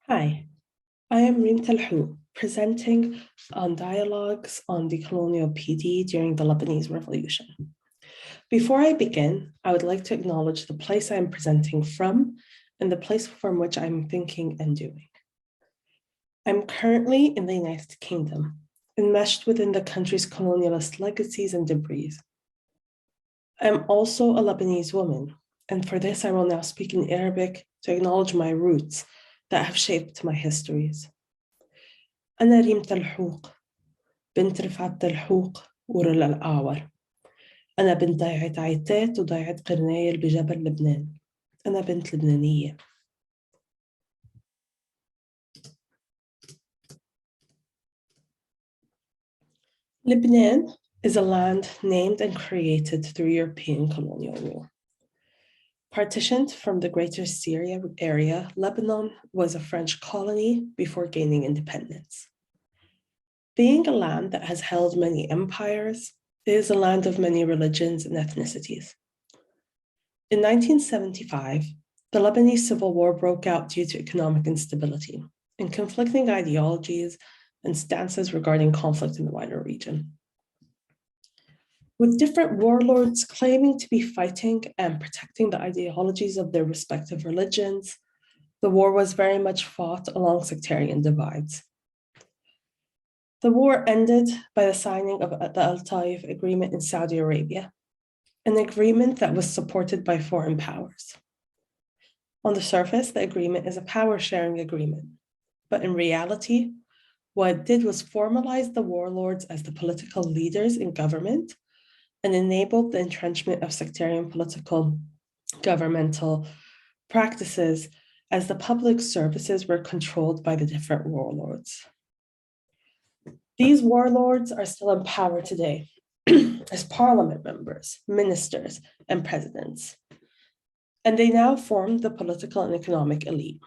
Hi, I am Reem Talhouk, presenting on dialogues on decolonial PD during the Lebanese Revolution. Before I begin, I would like to acknowledge the place I am presenting from and the place from which I'm thinking and doing. I'm currently in the United Kingdom, enmeshed within the country's colonialist legacies and debris. I'm also a Lebanese woman, and for this I will now speak in Arabic to acknowledge my roots that have shaped my histories. أنا ريم تلحوق بنت رفعت تلحوق ورلا الأعور. أنا بنت ضيعة عيتات وضيعة قرنايل بجبل لبنان. أنا بنت لبنانية. Lebanon is a land named and created through European colonial rule. Partitioned from the Greater Syria area, Lebanon was a French colony before gaining independence. Being a land that has held many empires, it is a land of many religions and ethnicities. In 1975, the Lebanese Civil War broke out due to economic instability and conflicting ideologies and stances regarding conflict in the wider region. With different warlords claiming to be fighting and protecting the ideologies of their respective religions, the war was very much fought along sectarian divides. The war ended by the signing of the Al-Taif Agreement in Saudi Arabia, an agreement that was supported by foreign powers. On the surface, the agreement is a power-sharing agreement, but in reality, what it did was formalize the warlords as the political leaders in government and enabled the entrenchment of sectarian political governmental practices as the public services were controlled by the different warlords. These warlords are still in power today as parliament members, ministers, and presidents. And they now form the political and economic elite,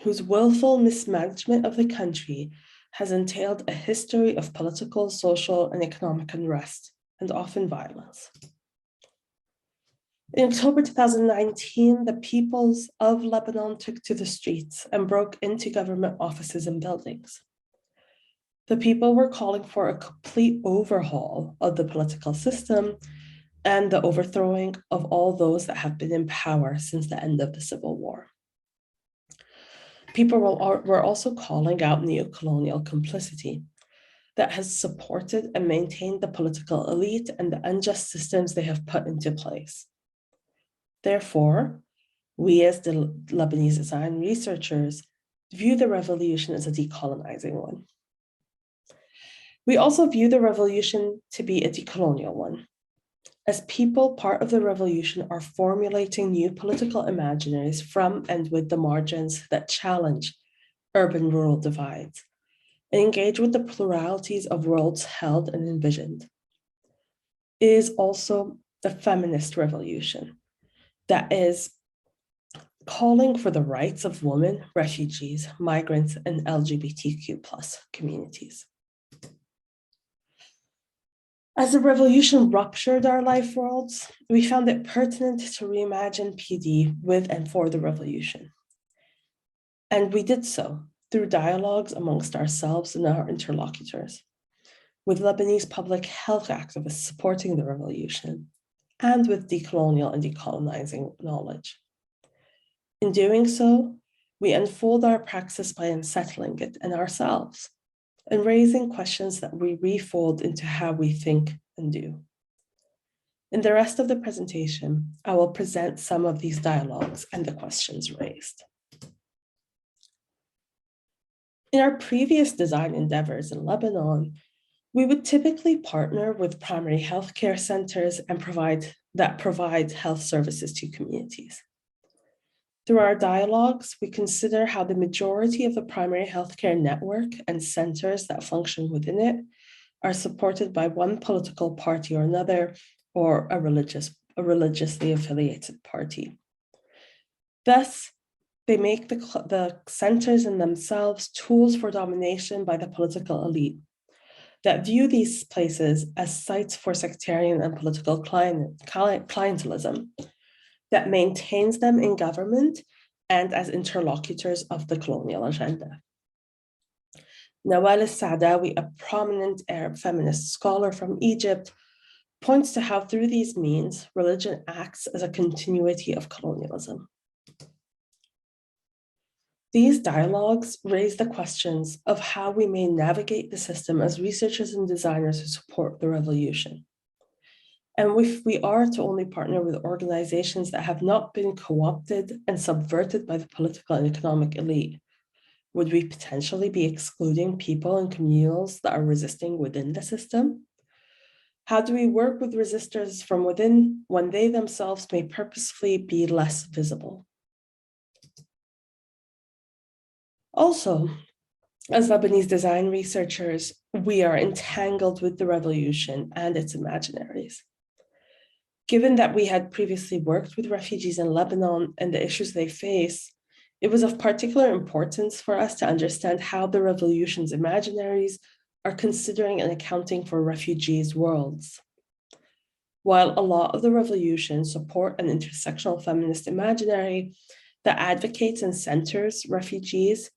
whose willful mismanagement of the country has entailed a history of political, social, and economic unrest, and often violence. In October 2019, the peoples of Lebanon took to the streets and broke into government offices and buildings. The people were calling for a complete overhaul of the political system and the overthrowing of all those that have been in power since the end of the Civil War. People were also calling out neocolonial complicity that has supported and maintained the political elite and the unjust systems they have put into place. Therefore, we as the Lebanese design researchers view the revolution as a decolonizing one. We also view the revolution to be a decolonial one, as people part of the revolution are formulating new political imaginaries from and with the margins that challenge urban-rural divides and engage with the pluralities of worlds held and envisioned. It is also the feminist revolution that is calling for the rights of women, refugees, migrants, and LGBTQ+ communities. As the revolution ruptured our life worlds, we found it pertinent to reimagine PD with and for the revolution. And we did so through dialogues amongst ourselves and our interlocutors, with Lebanese public health activists supporting the revolution, and with decolonial and decolonizing knowledge. In doing so, we unfold our praxis by unsettling it and ourselves, and raising questions that we refold into how we think and do. In the rest of the presentation, I will present some of these dialogues and the questions raised. In our previous design endeavors in Lebanon, we would typically partner with primary healthcare centers and provide health services to communities. Through our dialogues, we consider how the majority of the primary healthcare network and centers that function within it are supported by one political party or another, or a religiously affiliated party. Thus, they make the centers in themselves tools for domination by the political elite that view these places as sites for sectarian and political clientelism that maintains them in government and as interlocutors of the colonial agenda. Nawal al-Saadawi, a prominent Arab feminist scholar from Egypt, points to how through these means, religion acts as a continuity of colonialism. These dialogues raise the questions of how we may navigate the system as researchers and designers who support the revolution. And if we are to only partner with organizations that have not been co-opted and subverted by the political and economic elite, would we potentially be excluding people and communals that are resisting within the system? How do we work with resistors from within when they themselves may purposefully be less visible? Also, as Lebanese design researchers, we are entangled with the revolution and its imaginaries. Given that we had previously worked with refugees in Lebanon and the issues they face, it was of particular importance for us to understand how the revolution's imaginaries are considering and accounting for refugees' worlds. While a lot of the revolution support an intersectional feminist imaginary that advocates and centers refugees,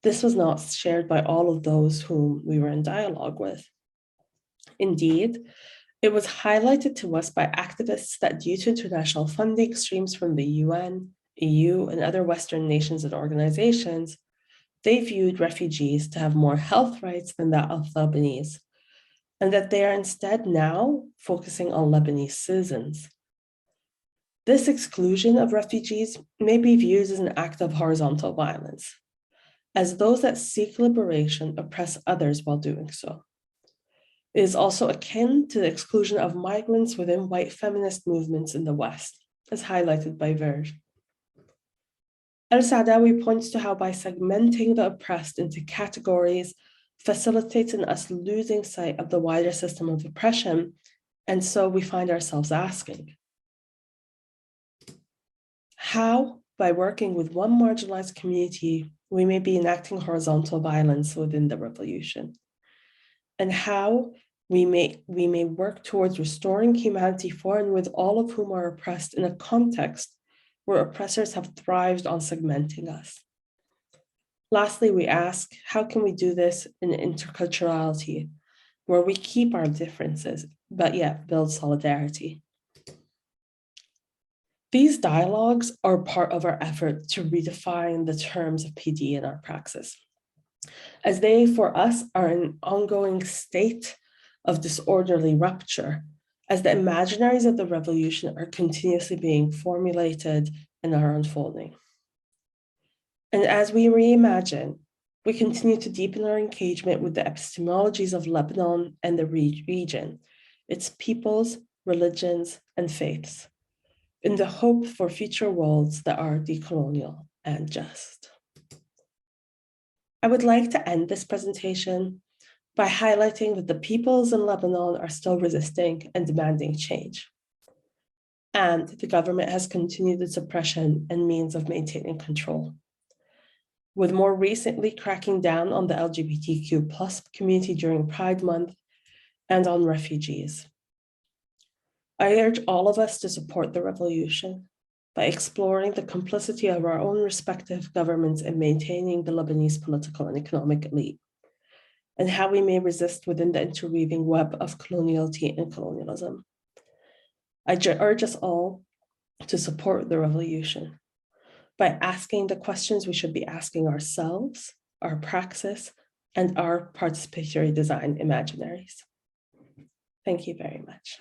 this was not shared by all of those whom we were in dialogue with. Indeed, it was highlighted to us by activists that due to international funding streams from the UN, EU, and other Western nations and organizations, they viewed refugees to have more health rights than that of Lebanese, and that they are instead now focusing on Lebanese citizens. This exclusion of refugees may be viewed as an act of horizontal violence, as those that seek liberation oppress others while doing so. It is also akin to the exclusion of migrants within white feminist movements in the West, as highlighted by Verge. Al-Saadawi points to how by segmenting the oppressed into categories facilitates in us losing sight of the wider system of oppression, and so we find ourselves asking, how, by working with one marginalized community, we may be enacting horizontal violence within the revolution, and how we may work towards restoring humanity for and with all of whom are oppressed in a context where oppressors have thrived on segmenting us. Lastly, we ask, how can we do this in interculturality, where we keep our differences, but yet build solidarity? These dialogues are part of our effort to redefine the terms of PD in our praxis, as they, for us, are an ongoing state of disorderly rupture, as the imaginaries of the revolution are continuously being formulated and are unfolding. And as we reimagine, we continue to deepen our engagement with the epistemologies of Lebanon and the region, its peoples, religions, and faiths, in the hope for future worlds that are decolonial and just. I would like to end this presentation by highlighting that the peoples in Lebanon are still resisting and demanding change. And the government has continued its oppression and means of maintaining control, with more recently cracking down on the LGBTQ+ community during Pride Month and on refugees. I urge all of us to support the revolution by exploring the complicity of our own respective governments in maintaining the Lebanese political and economic elite, and how we may resist within the interweaving web of coloniality and colonialism. I urge us all to support the revolution by asking the questions we should be asking ourselves, our praxis, and our participatory design imaginaries. Thank you very much.